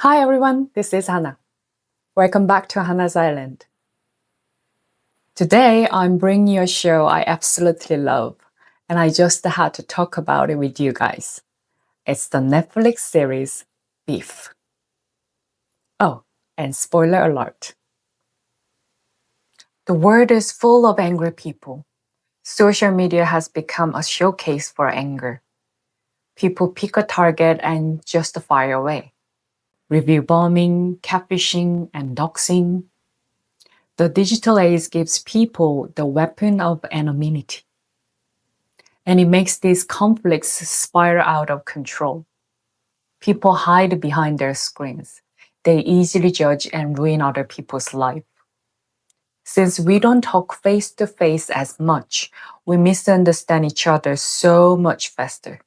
Hi everyone, this is Hana. Welcome back to Hana's Island. Today I'm bringing you a show I absolutely love, and I just had to talk about it with you guys. It's the Netflix series Beef. Oh, and spoiler alert. The world is full of angry people. Social media has become a showcase for anger. People pick a target and just fire away. Review bombing, catfishing, and doxing. The digital age gives people the weapon of anonymity. And it makes these conflicts spiral out of control. People hide behind their screens. They easily judge and ruin other people's life. Since we don't talk face to face as much, we misunderstand each other so much faster.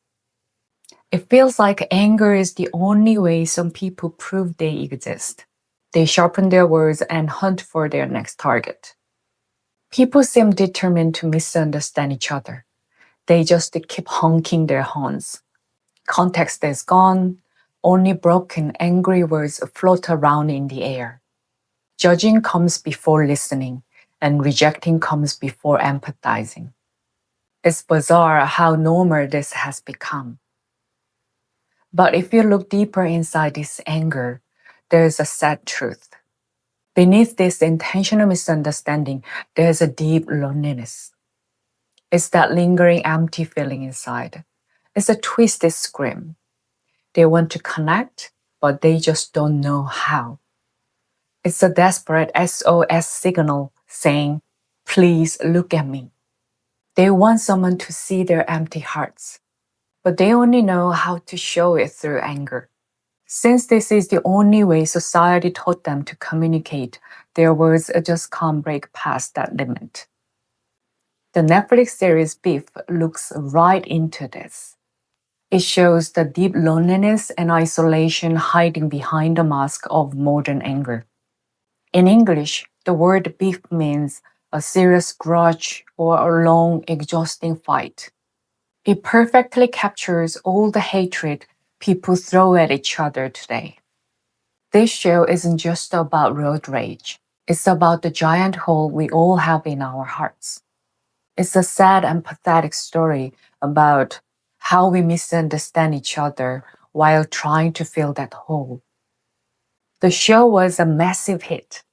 It feels like anger is the only way some people prove they exist. They sharpen their words and hunt for their next target. People seem determined to misunderstand each other. They just keep honking their horns. Context is gone. Only broken, angry words float around in the air. Judging comes before listening, and rejecting comes before empathizing. It's bizarre how normal this has become. But if you look deeper inside this anger, there's a sad truth. Beneath this intentional misunderstanding, there's a deep loneliness. It's that lingering empty feeling inside. It's a twisted scream. They want to connect, but they just don't know how. It's a desperate SOS signal saying, please look at me. They want someone to see their empty hearts, but they only know how to show it through anger. Since this is the only way society taught them to communicate, their words just can't break past that limit. The Netflix series Beef looks right into this. It shows the deep loneliness and isolation hiding behind the mask of modern anger. In English, the word beef means a serious grudge or a long, exhausting fight. It perfectly captures all the hatred people throw at each other today. This show isn't just about road rage. It's about the giant hole we all have in our hearts. It's a sad and pathetic story about how we misunderstand each other while trying to fill that hole. The show was a massive hit.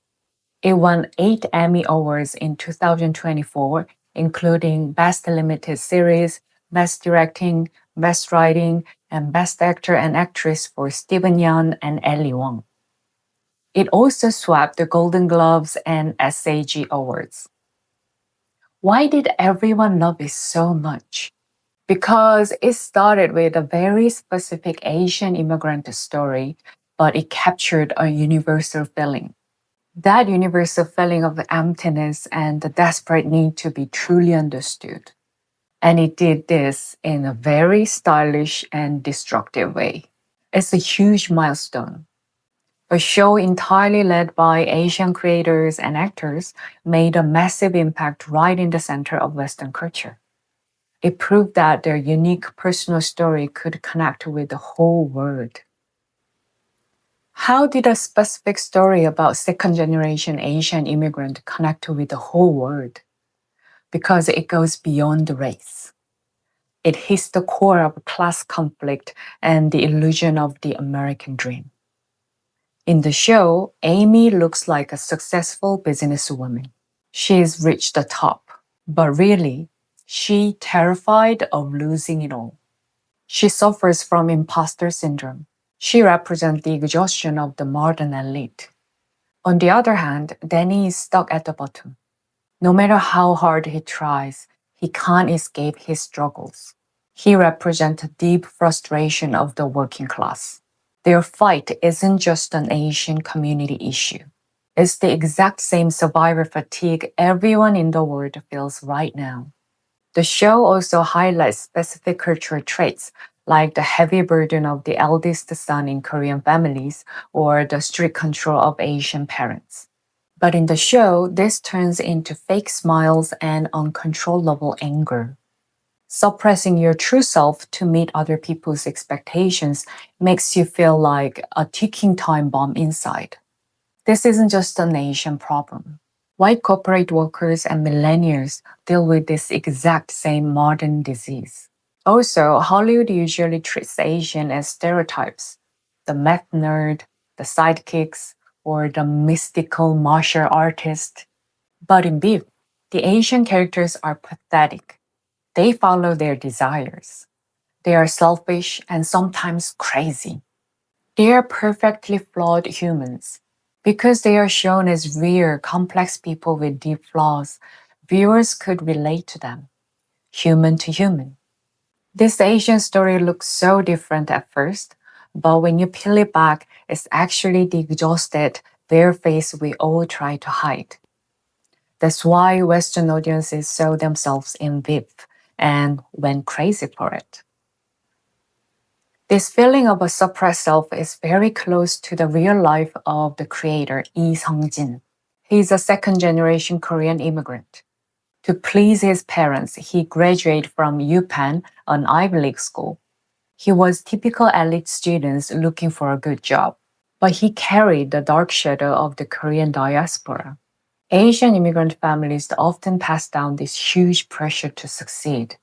It won 8 Emmy Awards in 2024, including Best Limited Series, Best Directing, Best Writing, and Best Actor and Actress for Steven Yeun and Ellie Wong. It also swept the Golden Globes and SAG Awards. Why did everyone love it so much? Because it started with a very specific Asian immigrant story, but it captured a universal feeling. That universal feeling of emptiness and the desperate need to be truly understood. And it did this in a very stylish and destructive way. It's a huge milestone. A show entirely led by Asian creators and actors made a massive impact right in the center of Western culture. It proved that their unique personal story could connect with the whole world. How did a specific story about second generation Asian immigrant connect with the whole world? Because it goes beyond race. It hits the core of class conflict and the illusion of the American dream. In the show, Amy looks like a successful businesswoman. She's reached the top, but really, she's terrified of losing it all. She suffers from imposter syndrome. She represents the exhaustion of the modern elite. On the other hand, Danny is stuck at the bottom. No matter how hard he tries, he can't escape his struggles. He represents a deep frustration of the working class. Their fight isn't just an Asian community issue. It's the exact same survivor fatigue everyone in the world feels right now. The show also highlights specific cultural traits like the heavy burden of the eldest son in Korean families or the strict control of Asian parents. But in the show, this turns into fake smiles and uncontrollable anger. Suppressing your true self to meet other people's expectations makes you feel like a ticking time bomb inside. This isn't just an Asian problem. White corporate workers and millennials deal with this exact same modern disease. Also, Hollywood usually treats Asian as stereotypes: the meth nerd, the sidekicks, or the mystical martial artist. But in Beef, the Asian characters are pathetic. They follow their desires. They are selfish and sometimes crazy. They are perfectly flawed humans. Because they are shown as real, complex people with deep flaws, viewers could relate to them, human to human. This Asian story looks so different at first, but when you peel it back, it's actually the exhausted, bare face we all try to hide. That's why Western audiences saw themselves in VIP and went crazy for it. This feeling of a suppressed self is very close to the real life of the creator Lee Sung-jin. He's a second-generation Korean immigrant. To please his parents, he graduated from UPenn, an Ivy League school. He was typical elite students looking for a good job, but he carried the dark shadow of the Korean diaspora. Asian immigrant families often pass down this huge pressure to succeed.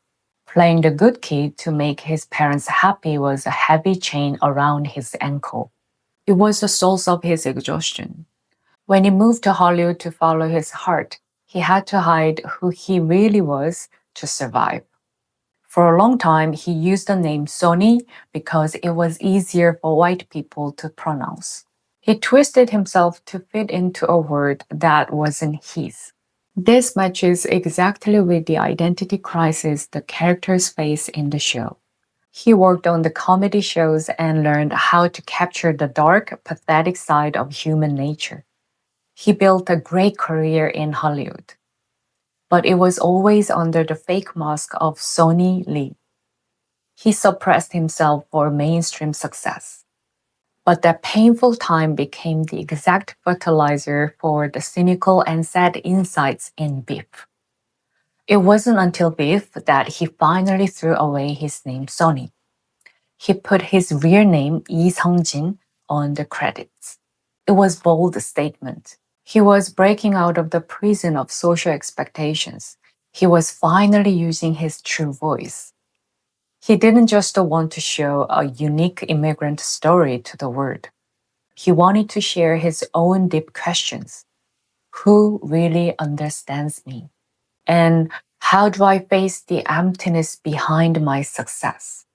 Playing the good kid to make his parents happy was a heavy chain around his ankle. It was the source of his exhaustion. When he moved to Hollywood to follow his heart, he had to hide who he really was to survive. For a long time, he used the name Sonny because it was easier for white people to pronounce. He twisted himself to fit into a word that wasn't his. This matches exactly with the identity crisis the characters face in the show. He worked on the comedy shows and learned how to capture the dark, pathetic side of human nature. He built a great career in Hollywood, but it was always under the fake mask of Sonny Lee. He suppressed himself for mainstream success. But that painful time became the exact fertilizer for the cynical and sad insights in Beef. It wasn't until Beef that he finally threw away his name Sonny. He put his real name Lee Sung-jin on the credits. It was a bold statement. He was breaking out of the prison of social expectations. He was finally using his true voice. He didn't just want to show a unique immigrant story to the world. He wanted to share his own deep questions. Who really understands me? And how do I face the emptiness behind my success?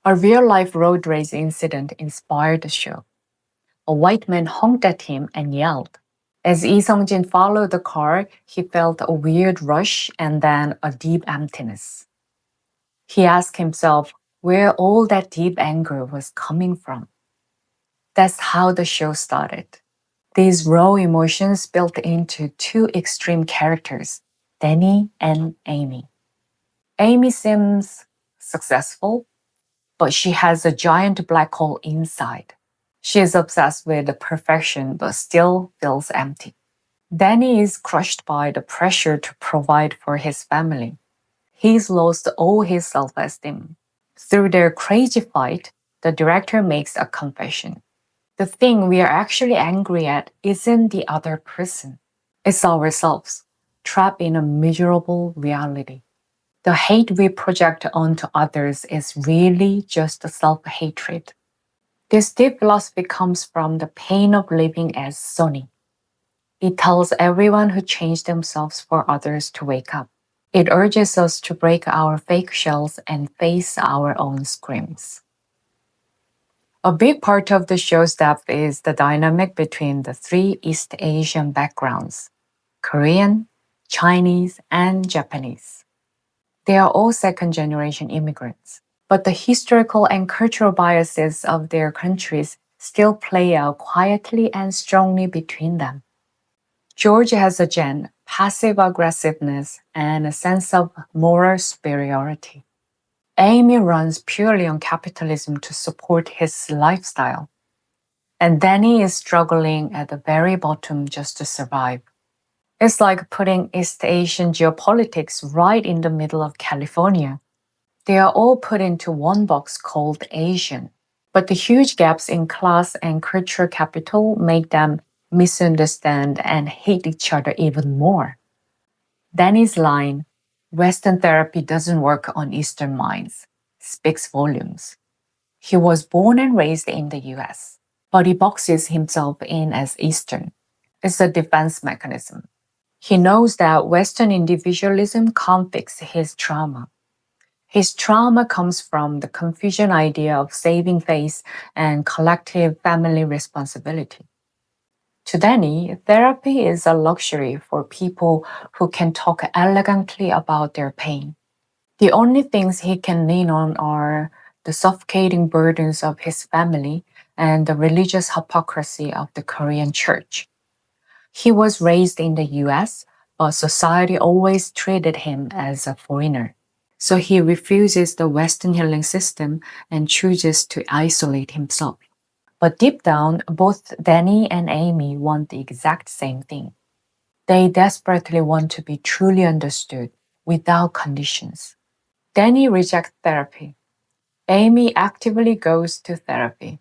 A real-life road rage incident inspired the show. A white man honked at him and yelled. As Lee Sung-jin followed the car, he felt a weird rush and then a deep emptiness. He asked himself where all that deep anger was coming from. That's how the show started. These raw emotions built into two extreme characters, Danny and Amy. Amy seems successful, but she has a giant black hole inside. She is obsessed with perfection but still feels empty. Danny is crushed by the pressure to provide for his family. He's lost all his self-esteem. Through their crazy fight, the director makes a confession. The thing we are actually angry at isn't the other person. It's ourselves, trapped in a miserable reality. The hate we project onto others is really just self-hatred. This deep philosophy comes from the pain of living as Sonny. It tells everyone who changed themselves for others to wake up. It urges us to break our fake shells and face our own screams. A big part of the show's depth is the dynamic between the three East Asian backgrounds: Korean, Chinese, and Japanese. They are all second-generation immigrants, but the historical and cultural biases of their countries still play out quietly and strongly between them. George has a passive aggressiveness and a sense of moral superiority. Amy runs purely on capitalism to support his lifestyle. And Danny is struggling at the very bottom just to survive. It's like putting East Asian geopolitics right in the middle of California. They are all put into one box called Asian. But the huge gaps in class and cultural capital make them misunderstand and hate each other even more. Danny's line, Western therapy doesn't work on Eastern minds, speaks volumes. He was born and raised in the US, but he boxes himself in as Eastern. It's a defense mechanism. He knows that Western individualism can't fix his trauma. His trauma comes from the confusion idea of saving face and collective family responsibility. To Danny, therapy is a luxury for people who can talk elegantly about their pain. The only things he can lean on are the suffocating burdens of his family and the religious hypocrisy of the Korean church. He was raised in the US, but society always treated him as a foreigner. So he refuses the Western healing system and chooses to isolate himself. But deep down, both Danny and Amy want the exact same thing. They desperately want to be truly understood without conditions. Danny rejects therapy. Amy actively goes to therapy.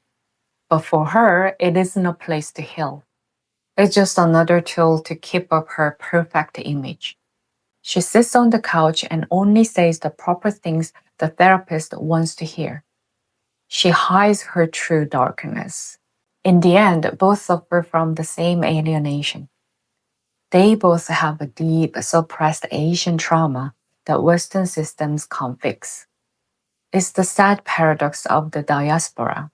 But for her, it isn't a place to heal. It's just another tool to keep up her perfect image. She sits on the couch and only says the proper things the therapist wants to hear. She hides her true darkness. In the end, both suffer from the same alienation. They both have a deep, suppressed Asian trauma that Western systems can't fix. It's the sad paradox of the diaspora.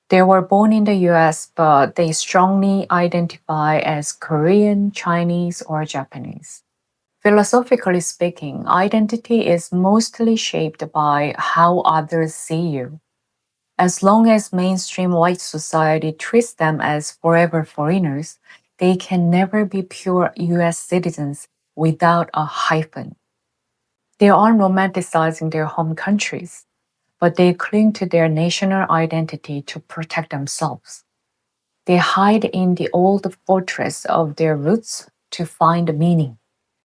They were born in the US, but they strongly identify as Korean, Chinese, or Japanese. Philosophically speaking, identity is mostly shaped by how others see you. As long as mainstream white society treats them as forever foreigners, they can never be pure US citizens without a hyphen. They aren't romanticizing their home countries, but they cling to their national identity to protect themselves. They hide in the old fortress of their roots to find meaning.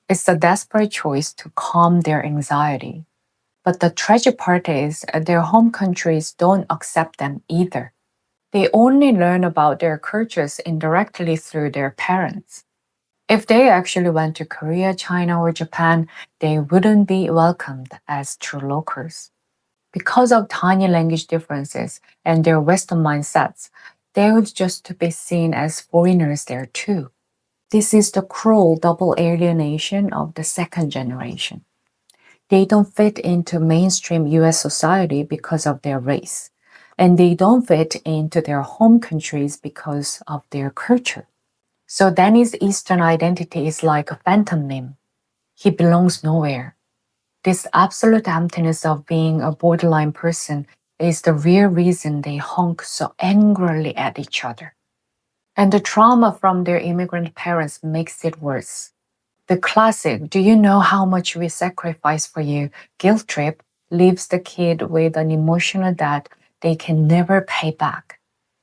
It's a desperate choice to calm their anxiety. But the tragic part is their home countries don't accept them either. They only learn about their cultures indirectly through their parents. If they actually went to Korea, China, or Japan, they wouldn't be welcomed as true locals. Because of tiny language differences and their Western mindsets, they would just be seen as foreigners there too. This is the cruel double alienation of the second generation. They don't fit into mainstream US society because of their race, and they don't fit into their home countries because of their culture. So Danny's Eastern identity is like a phantom limb. He belongs nowhere. This absolute emptiness of being a borderline person is the real reason they honk so angrily at each other. And the trauma from their immigrant parents makes it worse. The classic, do you know how much we sacrifice for you, guilt trip leaves the kid with an emotional debt they can never pay back.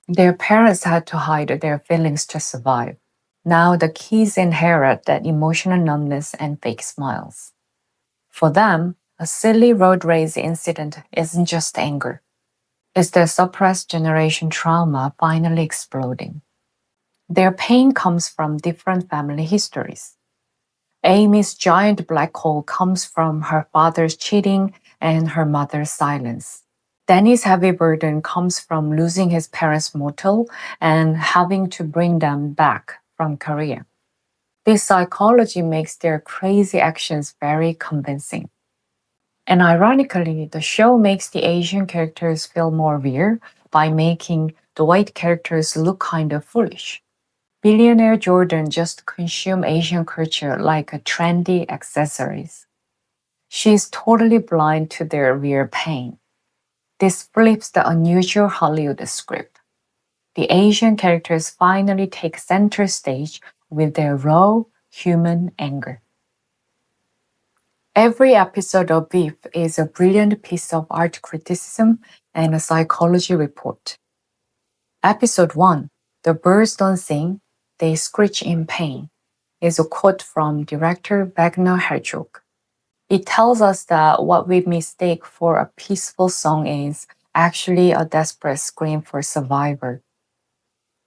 Their parents had to hide their feelings to survive. Now the kids inherit that emotional numbness and fake smiles. For them, a silly road rage incident isn't just anger. It's their suppressed generation trauma finally exploding. Their pain comes from different family histories. Amy's giant black hole comes from her father's cheating and her mother's silence. Danny's heavy burden comes from losing his parents' motel and having to bring them back from Korea. This psychology makes their crazy actions very convincing. And ironically, the show makes the Asian characters feel more real by making the white characters look kind of foolish. Billionaire Jordan just consumes Asian culture like a trendy accessories. She's totally blind to their real pain. This flips the unusual Hollywood script. The Asian characters finally take center stage with their raw human anger. Every episode of Beef is a brilliant piece of art criticism and a psychology report. Episode 1, The Birds Don't Sing, They Screech in Pain. is a quote from director Wagner Herzog. It tells us that what we mistake for a peaceful song is actually a desperate scream for survivor.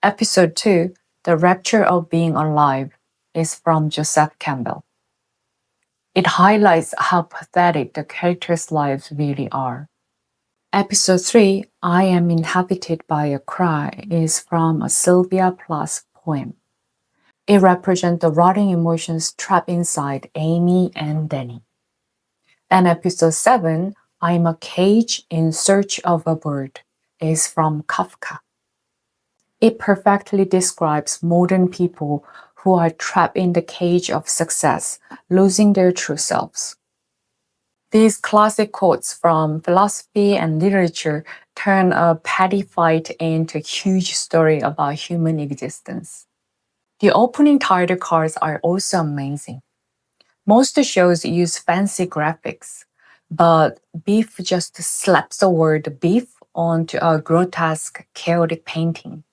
Episode 2, The Rapture of Being Alive, is from Joseph Campbell. It highlights how pathetic the characters' lives really are. Episode 3, I Am Inhabited by a Cry, is from a Sylvia Plath poem. It represents the rotting emotions trapped inside Amy and Danny. And episode 7, I'm a Cage in Search of a Bird, is from Kafka. It perfectly describes modern people who are trapped in the cage of success, losing their true selves. These classic quotes from philosophy and literature turn a petty fight into a huge story about human existence. The opening title cards are also amazing. Most shows use fancy graphics, but Beef just slaps the word beef onto a grotesque, chaotic painting.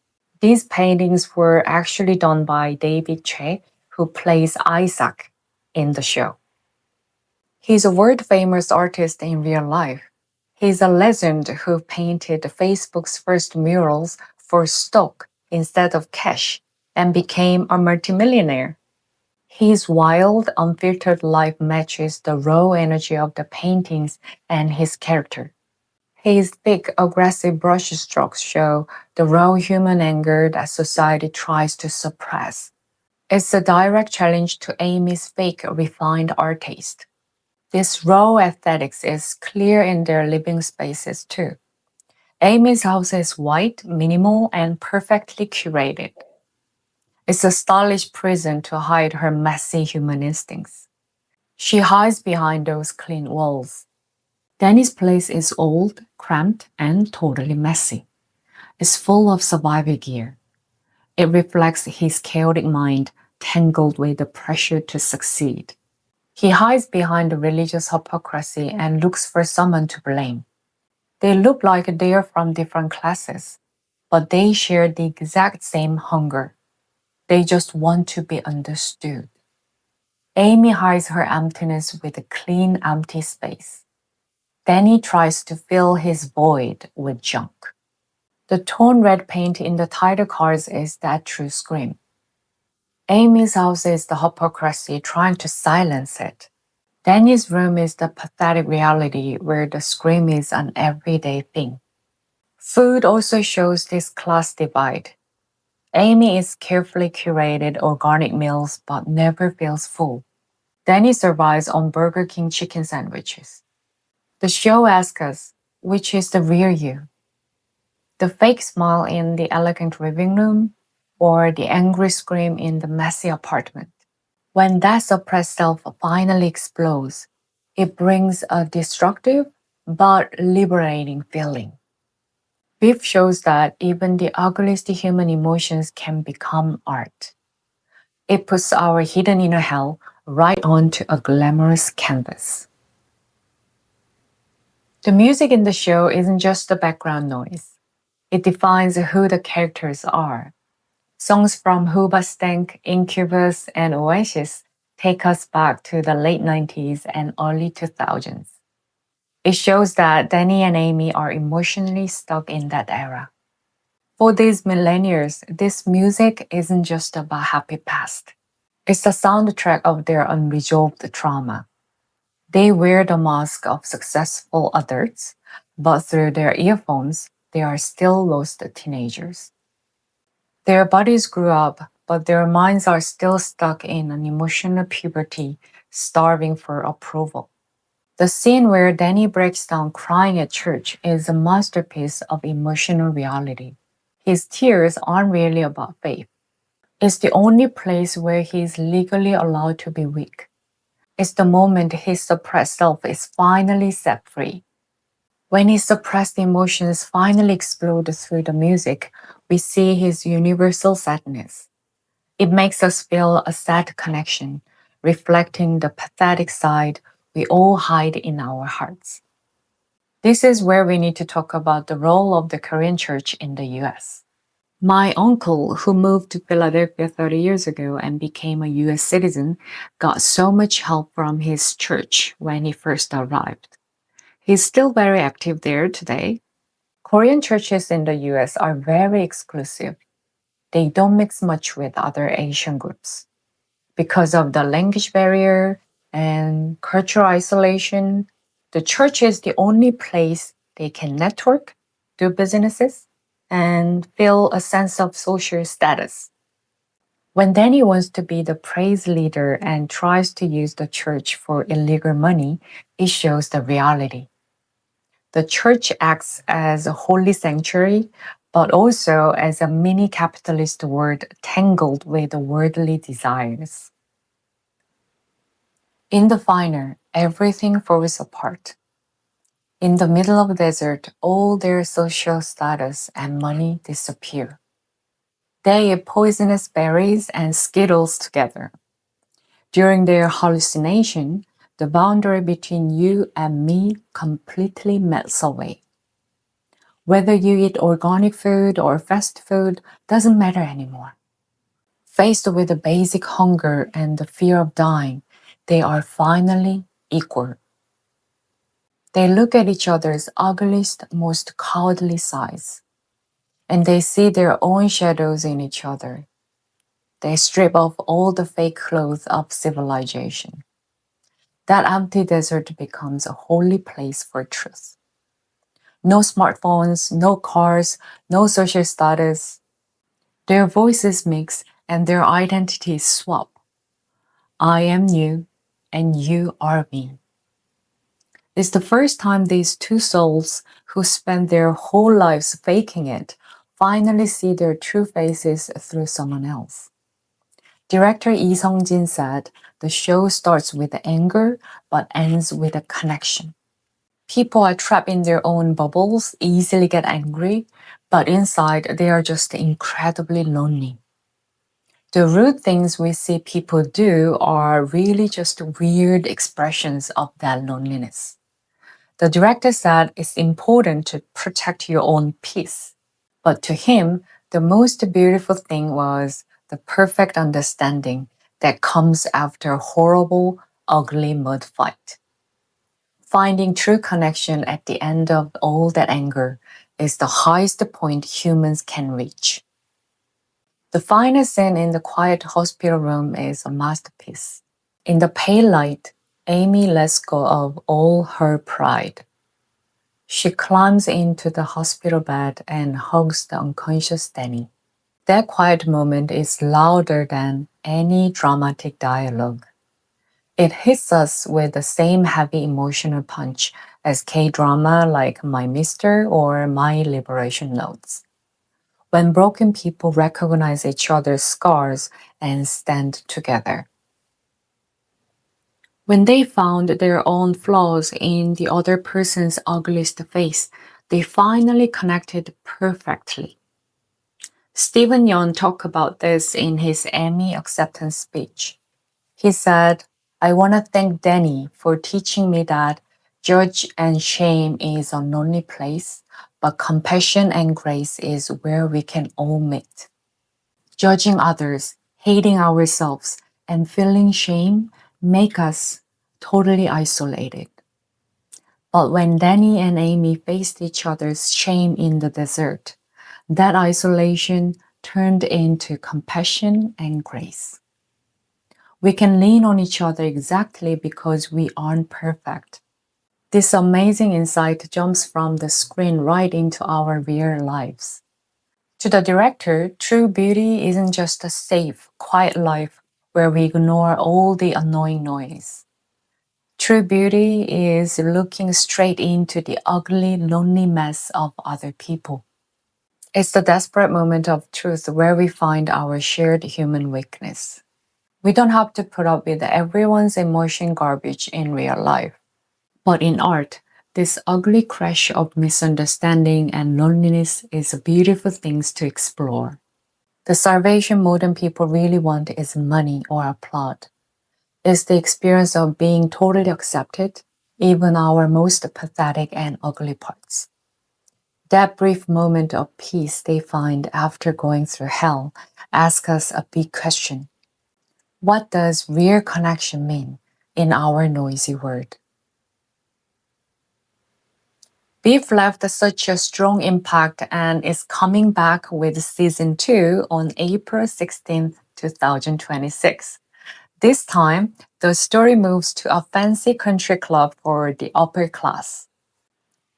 These paintings were actually done by David Che, who plays Isaac in the show. He's a world-famous artist in real life. He's a legend who painted Facebook's first murals for stock instead of cash and became a multimillionaire. His wild, unfiltered life matches the raw energy of the paintings and his character. His thick, aggressive brushstrokes show the raw human anger that society tries to suppress. It's a direct challenge to Amy's fake, refined art taste. This raw aesthetics is clear in their living spaces too. Amy's house is white, minimal, and perfectly curated. It's a stylish prison to hide her messy human instincts. She hides behind those clean walls. Danny's place is old, cramped, and totally messy. It's full of survival gear. It reflects his chaotic mind tangled with the pressure to succeed. He hides behind the religious hypocrisy and looks for someone to blame. They look like they're from different classes, but they share the exact same hunger. They just want to be understood. Amy hides her emptiness with a clean, empty space. Danny tries to fill his void with junk. The tone red paint in the title cards is that true scream. Amy's house is the hypocrisy trying to silence it. Danny's room is the pathetic reality where the scream is an everyday thing. Food also shows this class divide. Amy eats carefully curated organic meals but never feels full. Danny survives on Burger King chicken sandwiches. The show asks us, which is the real you? The fake smile in the elegant living room or the angry scream in the messy apartment? When that suppressed self finally explodes, it brings a destructive but liberating feeling. Beef shows that even the ugliest human emotions can become art. It puts our hidden inner hell right onto a glamorous canvas. The music in the show isn't just the background noise. It defines who the characters are. Songs from Hoobastank, Incubus, and Oasis take us back to the late 90s and early 2000s. It shows that Danny and Amy are emotionally stuck in that era. For these millennials, this music isn't just about happy past. It's the soundtrack of their unresolved trauma. They wear the mask of successful adults, but through their earphones, they are still lost teenagers. Their bodies grew up, but their minds are still stuck in an emotional puberty, starving for approval. The scene where Danny breaks down crying at church is a masterpiece of emotional reality. His tears aren't really about faith. It's the only place where he is legally allowed to be weak. It's the moment his suppressed self is finally set free. When his suppressed emotions finally explode through the music, we see his universal sadness. It makes us feel a sad connection, reflecting the pathetic side we all hide in our hearts. This is where we need to talk about the role of the Korean church in the US. My uncle, who moved to Philadelphia 30 years ago and became a US citizen, got so much help from his church when he first arrived. He's still very active there today. Korean churches in the US are very exclusive. They don't mix much with other Asian groups. Because of the language barrier and cultural isolation, the church is the only place they can network, do businesses, and feel a sense of social status. When Danny wants to be the praise leader and tries to use the church for illegal money, it shows the reality. The church acts as a holy sanctuary, but also as a mini capitalist world tangled with worldly desires. In the final, everything falls apart. In the middle of the desert, all their social status and money disappear. They eat poisonous berries and skittles together. During their hallucination, the boundary between you and me completely melts away. Whether you eat organic food or fast food doesn't matter anymore. Faced with the basic hunger and the fear of dying, they are finally equal. They look at each other's ugliest, most cowardly sides, and they see their own shadows in each other. They strip off all the fake clothes of civilization. That empty desert becomes a holy place for truth. No smartphones, no cars, no social status. Their voices mix and their identities swap. I am you, and you are me. It's the first time these two souls who spent their whole lives faking it finally see their true faces through someone else. Director Lee Sung-jin said, the show starts with anger but ends with a connection. People are trapped in their own bubbles, easily get angry, but inside they are just incredibly lonely. The rude things we see people do are really just weird expressions of that loneliness. The director said it's important to protect your own peace. But to him, the most beautiful thing was the perfect understanding that comes after a horrible, ugly mud fight. Finding true connection at the end of all that anger is the highest point humans can reach. The final scene in the quiet hospital room is a masterpiece. In the pale light, Amy lets go of all her pride. She climbs into the hospital bed and hugs the unconscious Danny. That quiet moment is louder than any dramatic dialogue. It hits us with the same heavy emotional punch as K-drama like My Mister or My Liberation Notes. When broken people recognize each other's scars and stand together. When they found their own flaws in the other person's ugliest face, they finally connected perfectly. Steven Yeun talked about this in his Emmy acceptance speech. He said, I want to thank Danny for teaching me that judge and shame is a lonely place, but compassion and grace is where we can all meet. Judging others, hating ourselves, and feeling shame make us totally isolated. But when Danny and Amy faced each other's shame in the desert, that isolation turned into compassion and grace. We can lean on each other exactly because we aren't perfect. This amazing insight jumps from the screen right into our real lives. To the director, true beauty isn't just a safe, quiet life where we ignore all the annoying noise. True beauty is looking straight into the ugly, lonely mess of other people. It's the desperate moment of truth where we find our shared human weakness. We don't have to put up with everyone's emotion garbage in real life. But in art, this ugly crash of misunderstanding and loneliness is a beautiful thing to explore. The salvation modern people really want is money or applaud. It's the experience of being totally accepted, even our most pathetic and ugly parts. That brief moment of peace they find after going through hell asks us a big question. What does real connection mean in our noisy world? Beef left such a strong impact and is coming back with season 2 on April 16th, 2026. This time, the story moves to a fancy country club for the upper class.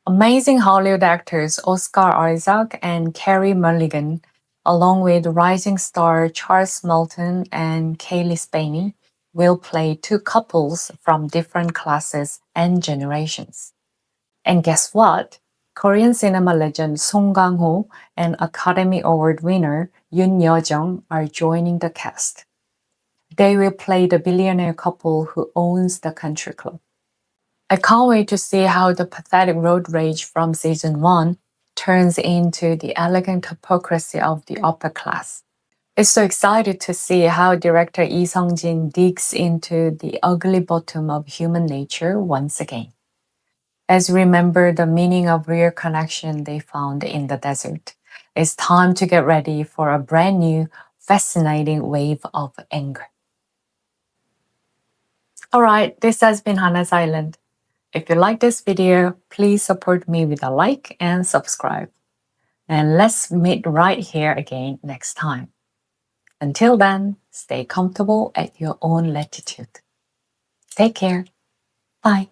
Amazing Hollywood actors Oscar Isaac and Carey Mulligan, along with rising star Charles Melton and Kaylee Spaney, will play two couples from different classes and generations. And guess what? Korean cinema legend Song Kang-ho and Academy Award winner Youn Yuh-jung are joining the cast. They will play the billionaire couple who owns the country club. I can't wait to see how the pathetic road rage from season 1 turns into the elegant hypocrisy of the upper class. It's so excited to see how director Lee Sung-jin digs into the ugly bottom of human nature once again. As we remember the meaning of real connection they found in the desert, it's time to get ready for a brand new, fascinating wave of anger. Alright, this has been Hana's Island. If you like this video, please support me with a like and subscribe. And let's meet right here again next time. Until then, stay comfortable at your own latitude. Take care. Bye.